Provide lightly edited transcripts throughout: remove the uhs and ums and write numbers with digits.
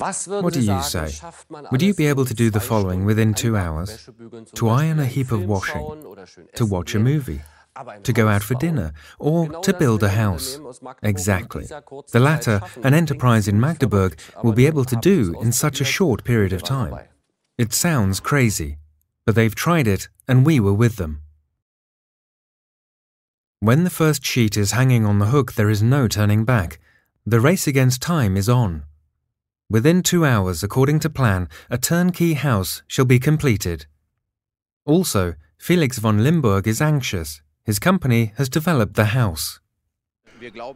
What do you say? Would you be able to do the following within 2 hours? To iron a heap of washing, to watch a movie, to go out for dinner, or to build a house? Exactly. The latter, an enterprise in Magdeburg will be able to do in such a short period of time. It sounds crazy, but they've tried it and we were with them. When the first sheet is hanging on the hook, there is no turning back. The race against time is on. Within 2 hours, according to plan, a turnkey house shall be completed. Also, Felix von Limburg is anxious. His company has developed the house.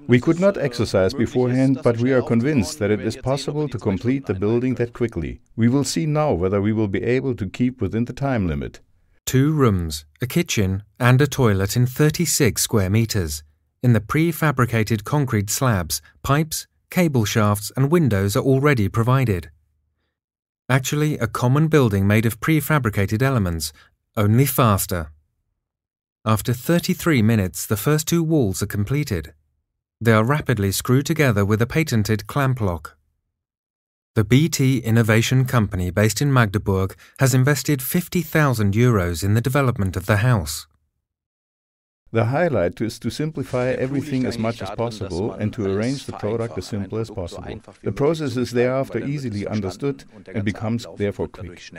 We could not exercise beforehand, but we are convinced that it is possible to complete the building that quickly. We will see now whether we will be able to keep within the time limit. 2 rooms, a kitchen and a toilet in 36 square meters. In the prefabricated concrete slabs, pipes, cable shafts and windows are already provided. Actually, a common building made of prefabricated elements, only faster. After 33 minutes, the first 2 walls are completed. They are rapidly screwed together with a patented clamp lock. The BT Innovation Company based in Magdeburg has invested €50,000 in the development of the house. The highlight is to simplify everything as much as possible and to arrange the product as simple as possible. The process is thereafter easily understood and becomes therefore quick.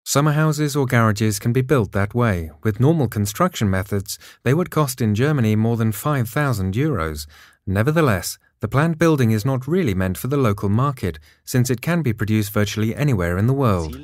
Summer houses or garages can be built that way. With normal construction methods, they would cost in Germany more than €5,000. Nevertheless, the planned building is not really meant for the local market, since it can be produced virtually anywhere in the world.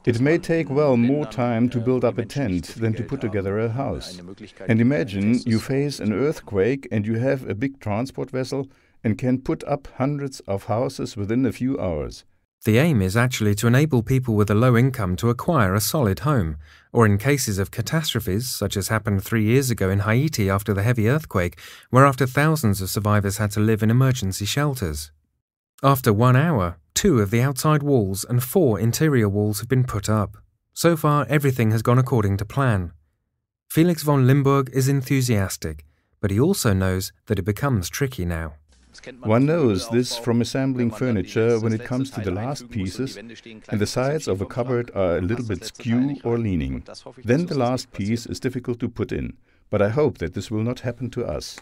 It may take more time to build up a tent than to put together a house. And imagine you face an earthquake and you have a big transport vessel and can put up hundreds of houses within a few hours. The aim is actually to enable people with a low income to acquire a solid home, or in cases of catastrophes, such as happened 3 years ago in Haiti after the heavy earthquake, whereafter thousands of survivors had to live in emergency shelters. After 1 hour, 2 of the outside walls and 4 interior walls have been put up. So far, everything has gone according to plan. Felix von Limburg is enthusiastic, but he also knows that it becomes tricky now. One knows this from assembling furniture when it comes to the last pieces and the sides of a cupboard are a little bit skew or leaning. Then the last piece is difficult to put in, but I hope that this will not happen to us.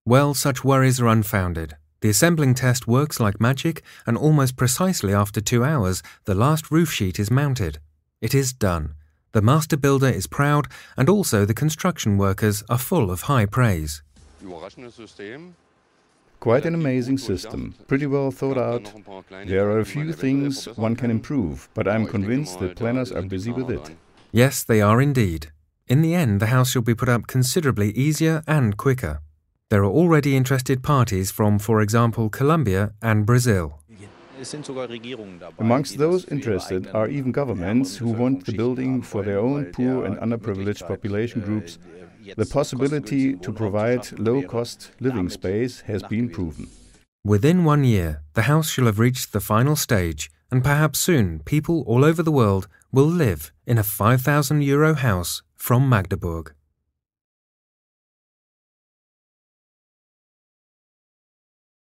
Well, such worries are unfounded. The assembling test works like magic and almost precisely after 2 hours, the last roof sheet is mounted. It is done. The master builder is proud and also the construction workers are full of high praise. Quite an amazing system, pretty well thought out. There are a few things one can improve, but I'm convinced that planners are busy with it. Yes, they are indeed. In the end, the house shall be put up considerably easier and quicker. There are already interested parties from, for example, Colombia and Brazil. Amongst those interested are even governments who want the building for their own poor and underprivileged population groups. The possibility to provide low-cost living space has been proven. Within 1 year, the house shall have reached the final stage, and perhaps soon people all over the world will live in a €5,000 house from Magdeburg.